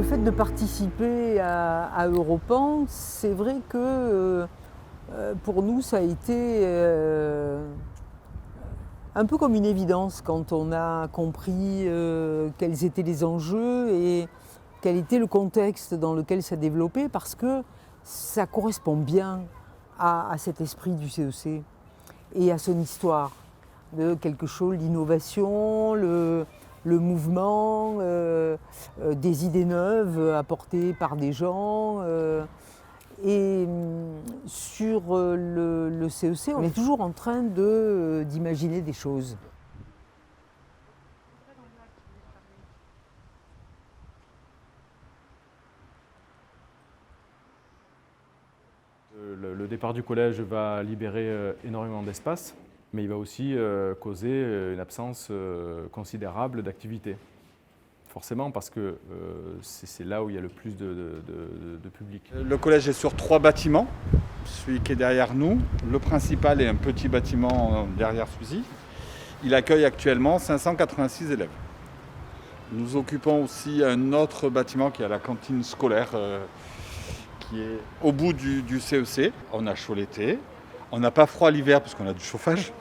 Le fait de participer à Europan, c'est vrai que pour nous, ça a été un peu comme une évidence quand on a compris quels étaient les enjeux et quel était le contexte dans lequel ça développait, parce que ça correspond bien à cet esprit du CEC et à son histoire de quelque chose, l'innovation, le mouvement, des idées neuves apportées par des gens. Sur le CEC, on est toujours en train d'imaginer des choses. Le départ du collège va libérer énormément d'espace, mais il va aussi causer une absence considérable d'activité. Forcément, parce que c'est là où il y a le plus de public. Le collège est sur 3 bâtiments, celui qui est derrière nous. Le principal est un petit bâtiment derrière celui-ci. Il accueille actuellement 586 élèves. Nous occupons aussi un autre bâtiment qui est à la cantine scolaire, qui est au bout du CEC. On a chaud l'été, on n'a pas froid l'hiver parce qu'on a du chauffage.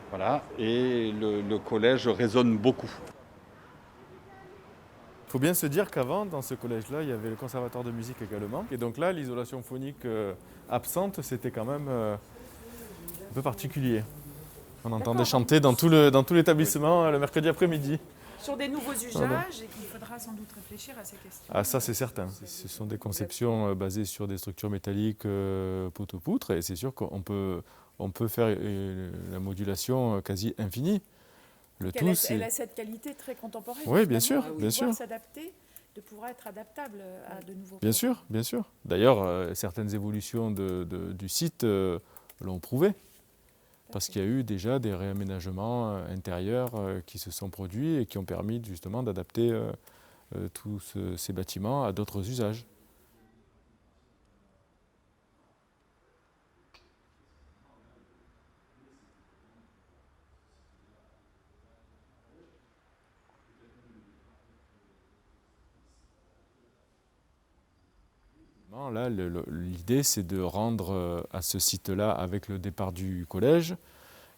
Voilà, et le collège résonne beaucoup. Il faut bien se dire qu'avant, dans ce collège-là, il y avait le conservatoire de musique également. Et donc là, l'isolation phonique absente, c'était quand même un peu particulier. On entendait chanter dans tout l'établissement le mercredi après-midi. Sur des nouveaux usages, et qu'il faudra sans doute réfléchir à ces questions. Ah, ça, c'est certain. Ce sont des conceptions basées sur des structures métalliques poutre-poutre, et c'est sûr qu'on peut faire la modulation quasi infinie. Elle a cette qualité très contemporaine. Oui, bien sûr, de bien sûr. pouvoir s'adapter, de pouvoir être adaptable à de nouveaux. Bien sûr, bien sûr. D'ailleurs, certaines évolutions du site l'ont prouvé. Parce qu'il y a eu déjà des réaménagements intérieurs qui se sont produits et qui ont permis justement d'adapter tous ces bâtiments à d'autres usages. Là, l'idée, c'est de rendre à ce site-là, avec le départ du collège,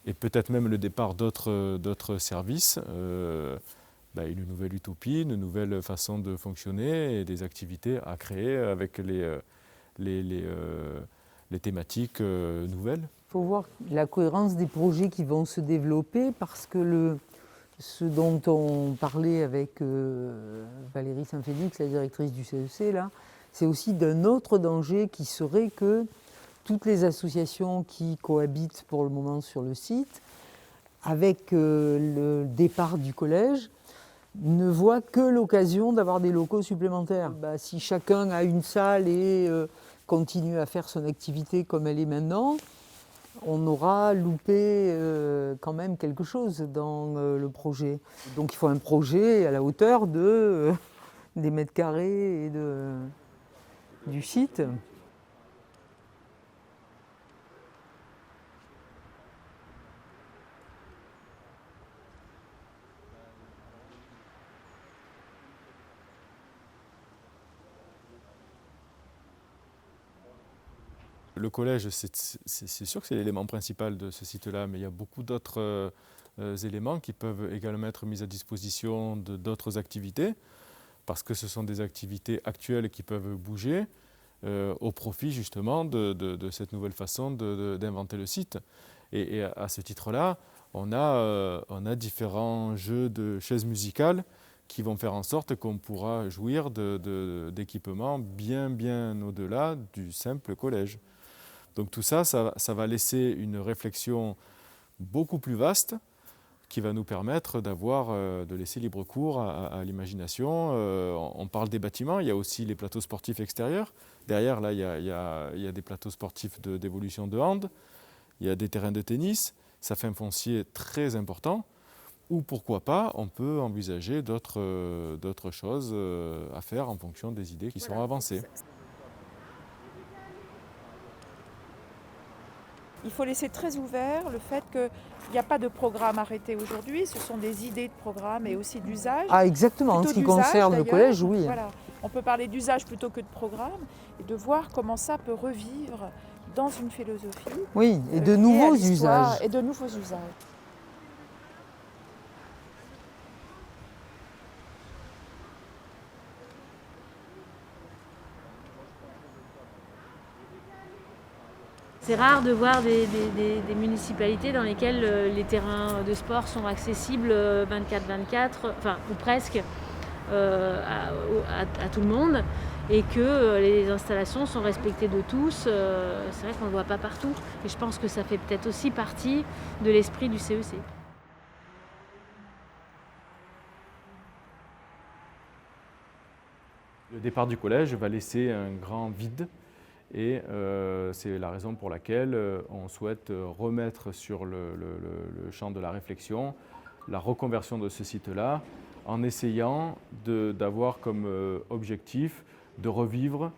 et peut-être même le départ d'autres services, une nouvelle utopie, une nouvelle façon de fonctionner et des activités à créer avec les thématiques nouvelles. Il faut voir la cohérence des projets qui vont se développer, parce que ce dont on parlait avec Valérie Saint-Félix, la directrice du CEC, là, c'est aussi d'un autre danger qui serait que toutes les associations qui cohabitent pour le moment sur le site, avec le départ du collège, ne voient que l'occasion d'avoir des locaux supplémentaires. Si chacun a une salle et continue à faire son activité comme elle est maintenant, on aura loupé quand même quelque chose dans le projet. Donc il faut un projet à la hauteur des mètres carrés et du site. Le collège, c'est sûr que c'est l'élément principal de ce site-là, mais il y a beaucoup d'autres éléments qui peuvent également être mis à disposition d'autres activités, parce que ce sont des activités actuelles qui peuvent bouger au profit justement de cette nouvelle façon d'inventer le site. Et à ce titre-là, on a différents jeux de chaises musicales qui vont faire en sorte qu'on pourra jouir d'équipements bien au-delà du simple collège. Donc tout ça, ça va laisser une réflexion beaucoup plus vaste qui va nous permettre de laisser libre cours à l'imagination. On parle des bâtiments, il y a aussi les plateaux sportifs extérieurs. Derrière, là, il y a des plateaux sportifs d'évolution de hand, il y a des terrains de tennis, ça fait un foncier très important. Ou pourquoi pas, on peut envisager d'autres choses à faire en fonction des idées qui seront avancées. il faut laisser très ouvert le fait qu'il n'y a pas de programme arrêté aujourd'hui, ce sont des idées de programme et aussi d'usage. Ah, exactement, en Plutôt ce qui d'usage, concerne le d'ailleurs. collège, oui. Voilà. On peut parler d'usage plutôt que de programme et de voir comment ça peut revivre dans une philosophie. Oui, et de liée à nouveaux l'histoire usages. Et de nouveaux usages. C'est rare de voir des municipalités dans lesquelles les terrains de sport sont accessibles 24/24, enfin ou presque, à tout le monde, et que les installations sont respectées de tous. C'est vrai qu'on ne le voit pas partout, et je pense que ça fait peut-être aussi partie de l'esprit du CEC. Le départ du collège va laisser un grand vide. Et c'est la raison pour laquelle on souhaite remettre sur le champ de la réflexion la reconversion de ce site-là, en essayant d'avoir comme objectif de revivre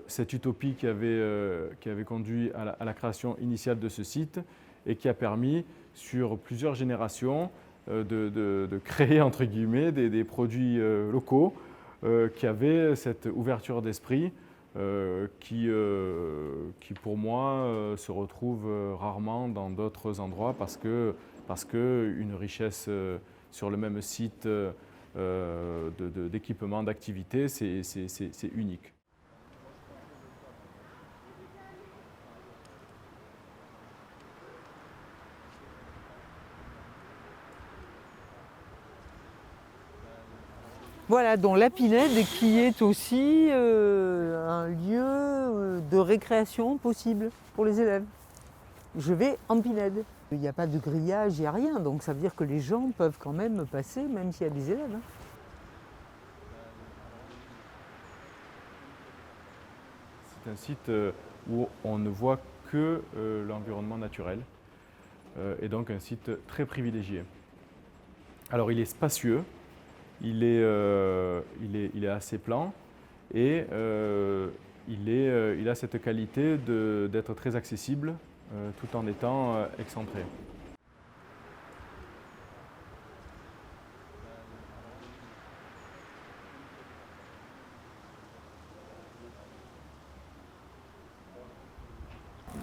cette utopie qui avait conduit à la création initiale de ce site et qui a permis sur plusieurs générations de créer entre guillemets des produits locaux qui avaient cette ouverture d'esprit qui pour moi se retrouve rarement dans d'autres endroits parce que une richesse sur le même site d'équipement, d'activité, c'est unique. Voilà, dont la Pinède qui est aussi un lieu de récréation possible pour les élèves. Je vais en Pinède. Il n'y a pas de grillage, il n'y a rien, donc ça veut dire que les gens peuvent quand même passer, même s'il y a des élèves. Hein. C'est un site où on ne voit que l'environnement naturel, et donc un site très privilégié. Alors il est spacieux. Il est assez plan et il a cette qualité d'être très accessible tout en étant excentré.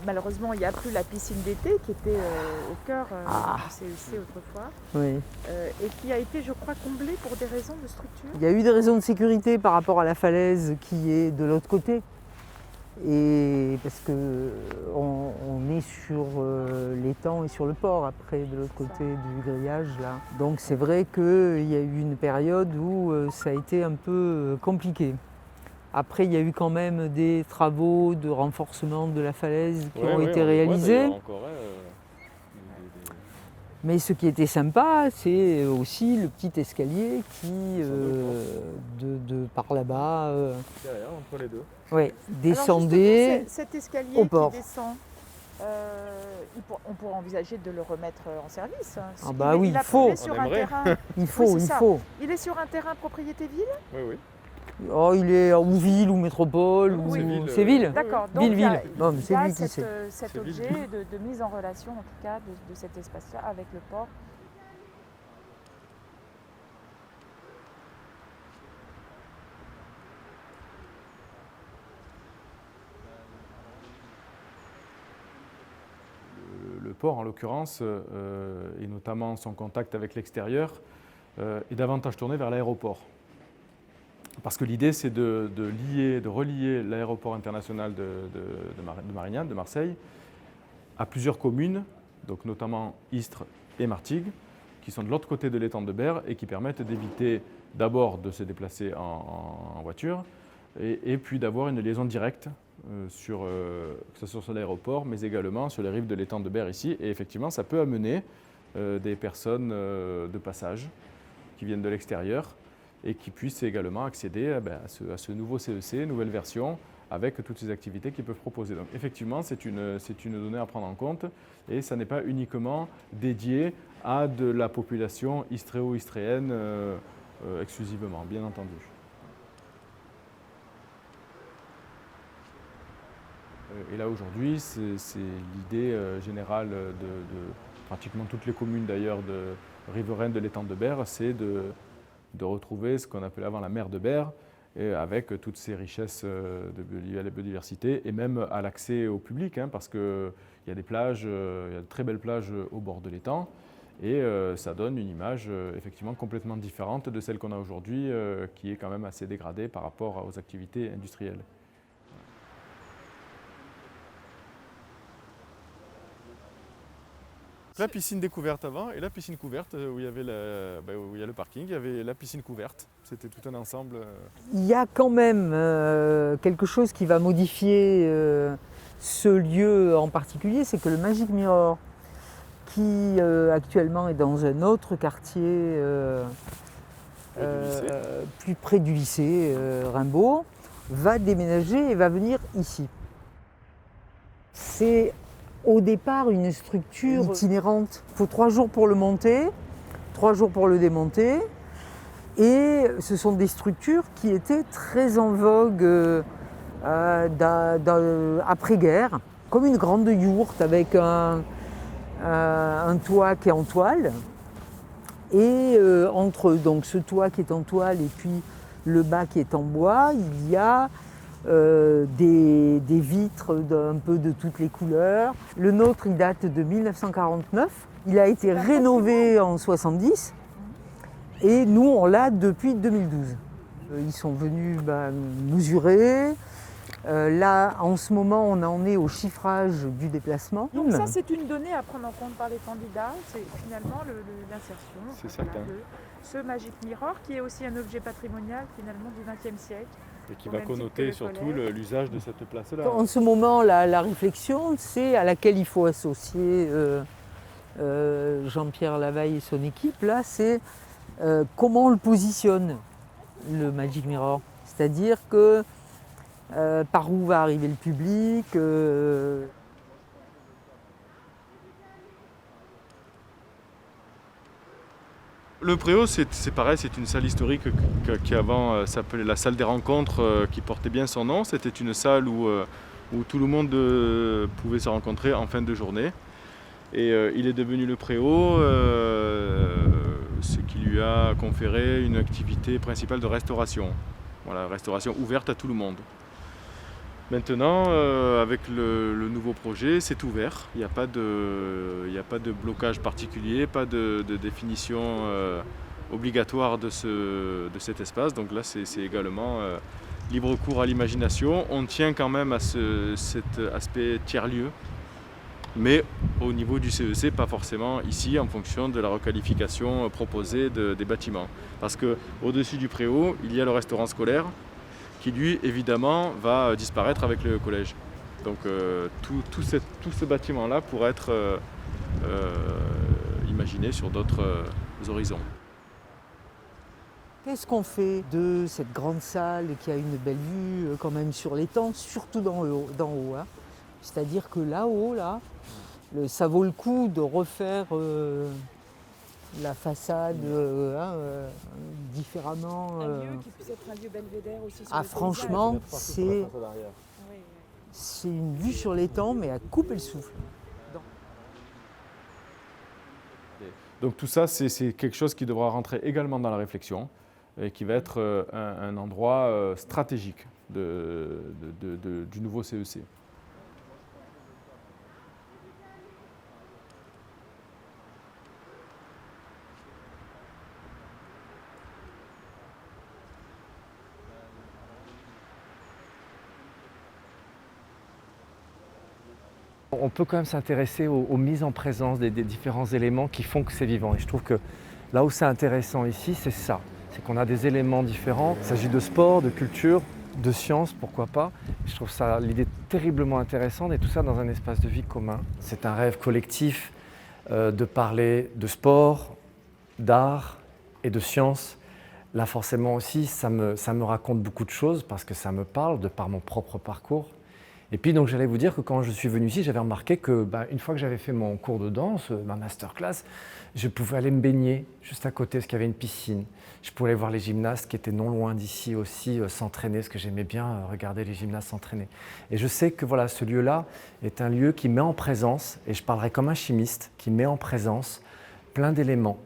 Malheureusement, il n'y a plus la piscine d'été qui était au cœur du CEC autrefois, Oui. et qui a été, je crois, comblée pour des raisons de structure. Il y a eu des raisons de sécurité par rapport à la falaise qui est de l'autre côté. Et parce qu'on est sur l'étang et sur le port après de l'autre côté du grillage là. Donc c'est vrai qu'il y a eu une période où ça a été un peu compliqué. Après il y a eu quand même des travaux de renforcement de la falaise qui ont été réalisés. Mais ce qui était sympa, c'est aussi le petit escalier qui, par là-bas, Derrière, entre les deux. ouais, Alors descendait justement, cet escalier au port. qui descend, on pourrait envisager de le remettre en service. Ah bah oui, il faut. Il est sur un terrain. Il faut, Oui, c'est il ça. faut. Il est sur un terrain propriété ville. Oui, oui. Oh, il est ou ville ou métropole, ou Oui, c'est ville. D'accord. Ville, il y a- ville. Non, mais il c'est y a lui qui sait. cet C'est objet de mise en relation, en tout cas, de cet espace-là avec le port. Le port, en l'occurrence, et notamment son contact avec l'extérieur, est davantage tourné vers l'aéroport. Parce que l'idée, c'est de relier l'aéroport international de Marignane, de Marseille, à plusieurs communes, donc notamment Istres et Martigues, qui sont de l'autre côté de l'étang de Berre et qui permettent d'éviter d'abord de se déplacer en voiture et puis d'avoir une liaison directe que ce soit sur l'aéroport, mais également sur les rives de l'étang de Berre ici. Et effectivement, ça peut amener des personnes de passage qui viennent de l'extérieur et qui puissent également accéder à ce nouveau CEC, nouvelle version, avec toutes ces activités qu'ils peuvent proposer. Donc effectivement, c'est une donnée à prendre en compte et ça n'est pas uniquement dédié à de la population istréo-istréenne exclusivement, bien entendu. Et là aujourd'hui, c'est l'idée générale de pratiquement toutes les communes d'ailleurs riveraines de l'étang de Berre, c'est de retrouver ce qu'on appelait avant la mer de Berre, et avec toutes ces richesses de la biodiversité et même à l'accès au public, hein, parce qu'il y a des plages, il y a de très belles plages au bord de l'étang, et ça donne une image effectivement complètement différente de celle qu'on a aujourd'hui, qui est quand même assez dégradée par rapport aux activités industrielles. La piscine découverte avant et la piscine couverte où il y avait où il y a le parking, il y avait la piscine couverte. C'était tout un ensemble. Il y a quand même quelque chose qui va modifier ce lieu en particulier, c'est que le Magic Mirror, qui actuellement est dans un autre quartier plus près du lycée Rimbaud, va déménager et va venir ici. C'est au départ une structure itinérante. Il faut 3 jours pour le monter, 3 jours pour le démonter. Et ce sont des structures qui étaient très en vogue après-guerre, comme une grande yourte avec un toit qui est en toile. Et entre donc, ce toit qui est en toile et puis le bas qui est en bois, il y a des vitres d'un peu de toutes les couleurs. Le nôtre, il date de 1949. Il a été rénové en 70 et nous, on l'a depuis 2012. Ils sont venus mesurer. Là, en ce moment, on en est au chiffrage du déplacement. Donc ça, c'est une donnée à prendre en compte par les candidats. C'est finalement l'insertion C'est certain. de ce Magic Mirror, qui est aussi un objet patrimonial finalement du XXe siècle. Et qui va connoter surtout l'usage de cette place-là. En ce moment, la réflexion, c'est à laquelle il faut associer Jean-Pierre Lavaille et son équipe, là, c'est comment on le positionne, le Magic Mirror. C'est-à-dire que par où va arriver le public. Le Préau, c'est pareil, c'est une salle historique qui avant s'appelait la salle des rencontres, qui portait bien son nom. C'était une salle où tout le monde pouvait se rencontrer en fin de journée. Et il est devenu le Préau, ce qui lui a conféré une activité principale de restauration. Voilà, restauration ouverte à tout le monde. Maintenant, avec le nouveau projet, c'est ouvert. Il n'y a pas de blocage particulier, pas de définition obligatoire de cet espace. Donc là, c'est également libre cours à l'imagination. On tient quand même à cet aspect tiers-lieu, mais au niveau du CEC, pas forcément ici, en fonction de la requalification proposée des bâtiments. Parce qu'au-dessus du Préau, il y a le restaurant scolaire, qui lui, évidemment, va disparaître avec le collège. Donc tout ce bâtiment-là pourrait être imaginé sur d'autres horizons. Qu'est-ce qu'on fait de cette grande salle qui a une belle vue quand même sur l'étang, surtout d'en haut, hein. C'est-à-dire que là-haut, là, ça vaut le coup de refaire la façade différemment. Un lieu qui puisse être un lieu belvédère aussi sur le franchement, paysage. c'est une vue sur l'étang, mais à couper le souffle. Donc tout ça, c'est quelque chose qui devra rentrer également dans la réflexion et qui va être un endroit stratégique du nouveau CEC. On peut quand même s'intéresser aux mises en présence des différents éléments qui font que c'est vivant. Et je trouve que là où c'est intéressant ici, c'est ça. C'est qu'on a des éléments différents. Il s'agit de sport, de culture, de science, pourquoi pas. Je trouve ça l'idée terriblement intéressante et tout ça dans un espace de vie commun. C'est un rêve collectif de parler de sport, d'art et de science. Là forcément aussi, ça me raconte beaucoup de choses parce que ça me parle de par mon propre parcours. Et puis donc j'allais vous dire que quand je suis venu ici, j'avais remarqué que une fois que j'avais fait mon cours de danse, ma masterclass, je pouvais aller me baigner juste à côté parce qu'il y avait une piscine. Je pouvais aller voir les gymnastes qui étaient non loin d'ici aussi s'entraîner, parce que j'aimais bien regarder les gymnastes s'entraîner. Et je sais que voilà, ce lieu-là est un lieu qui met en présence, et je parlerai comme un chimiste, qui met en présence plein d'éléments.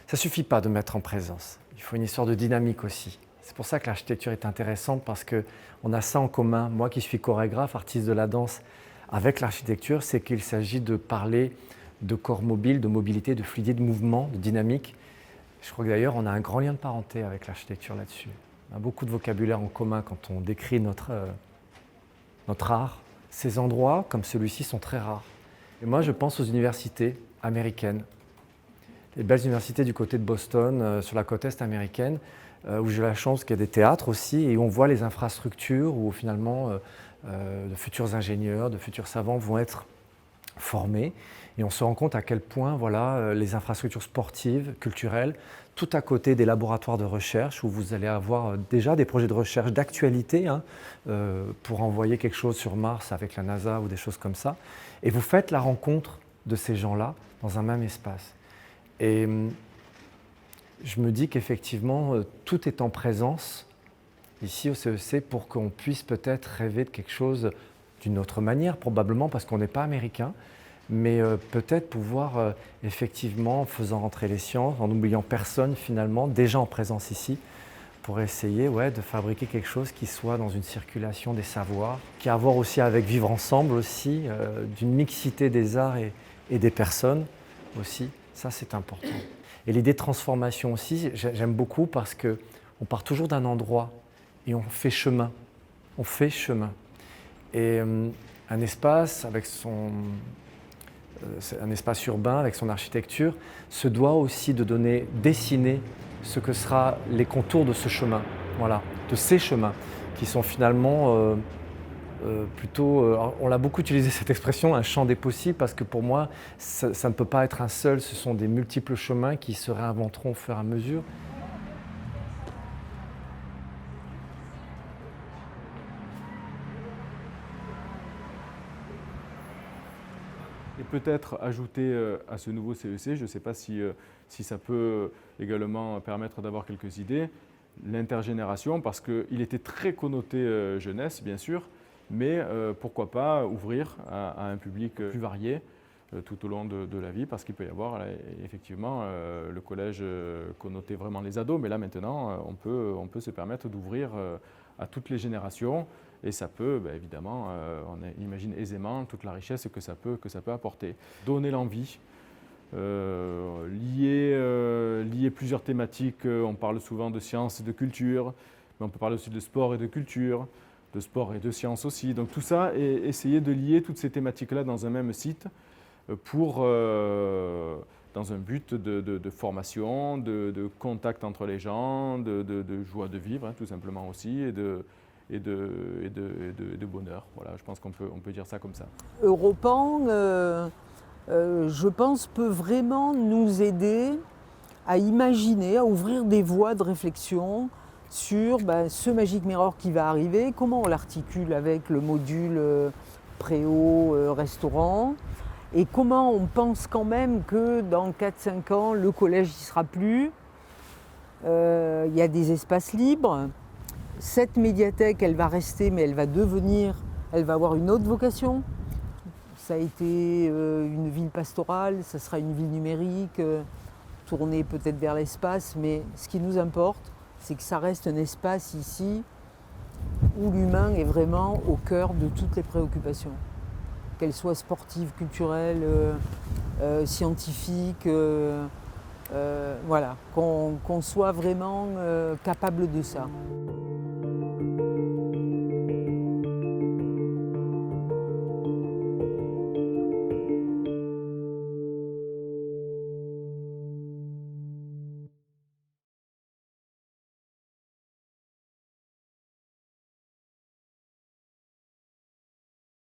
Ça ne suffit pas de mettre en présence, il faut une histoire de dynamique aussi. C'est pour ça que l'architecture est intéressante, parce qu'on a ça en commun. Moi qui suis chorégraphe, artiste de la danse, avec l'architecture, c'est qu'il s'agit de parler de corps mobile, de mobilité, de fluidité, de mouvement, de dynamique. Je crois que d'ailleurs, on a un grand lien de parenté avec l'architecture là-dessus. On a beaucoup de vocabulaire en commun quand on décrit notre art. Ces endroits, comme celui-ci, sont très rares. Et moi, je pense aux universités américaines. Les belles universités du côté de Boston, sur la côte est américaine, où j'ai la chance qu'il y ait des théâtres aussi, et où on voit les infrastructures, où finalement de futurs ingénieurs, de futurs savants vont être formés. Et on se rend compte à quel point voilà, les infrastructures sportives, culturelles, tout à côté des laboratoires de recherche, où vous allez avoir déjà des projets de recherche d'actualité pour envoyer quelque chose sur Mars avec la NASA ou des choses comme ça. Et vous faites la rencontre de ces gens-là dans un même espace. Et je me dis qu'effectivement, tout est en présence ici au CEC pour qu'on puisse peut-être rêver de quelque chose d'une autre manière, probablement parce qu'on n'est pas américain, mais peut-être pouvoir effectivement, en faisant rentrer les sciences, en n'oubliant personne finalement, déjà en présence ici, pour essayer de fabriquer quelque chose qui soit dans une circulation des savoirs, qui a à voir aussi avec vivre ensemble aussi, d'une mixité des arts et des personnes aussi, ça c'est important. Et l'idée de transformation aussi, j'aime beaucoup parce qu'on part toujours d'un endroit et on fait chemin. On fait chemin. Et un espace avec un espace urbain avec son architecture se doit aussi de dessiner ce que sera les contours de ce chemin, voilà, de ces chemins qui sont finalement plutôt, on l'a beaucoup utilisé cette expression, un champ des possibles, parce que pour moi, ça ne peut pas être un seul, ce sont des multiples chemins qui se réinventeront au fur et à mesure. Et peut-être ajouter à ce nouveau CEC, je ne sais pas si ça peut également permettre d'avoir quelques idées, l'intergénération, parce qu'il était très connoté jeunesse, bien sûr, mais pourquoi pas ouvrir à un public plus varié tout au long de la vie, parce qu'il peut y avoir effectivement le collège connoté vraiment les ados, mais là maintenant on peut se permettre d'ouvrir à toutes les générations, et ça peut évidemment, on imagine aisément toute la richesse que ça peut apporter. Donner l'envie, lier plusieurs thématiques, on parle souvent de sciences et de culture, mais on peut parler aussi de sport et de culture, de sport et de sciences aussi. Donc tout ça, et essayer de lier toutes ces thématiques-là dans un même site pour, dans un but de formation, de contact entre les gens, de joie de vivre, tout simplement aussi, et de bonheur. Voilà, je pense qu'on peut dire ça comme ça. Europan, je pense, peut vraiment nous aider à imaginer, à ouvrir des voies de réflexion sur ce Magic Mirror qui va arriver, comment on l'articule avec le module préau-restaurant, et comment on pense quand même que dans 4-5 ans, le collège n'y sera plus. Il y a des espaces libres. Cette médiathèque, elle va rester, mais elle va avoir une autre vocation. Ça a été une ville pastorale, ça sera une ville numérique, tournée peut-être vers l'espace, mais ce qui nous importe, c'est que ça reste un espace ici où l'humain est vraiment au cœur de toutes les préoccupations, qu'elles soient sportives, culturelles, scientifiques, voilà, qu'on soit vraiment capable de ça.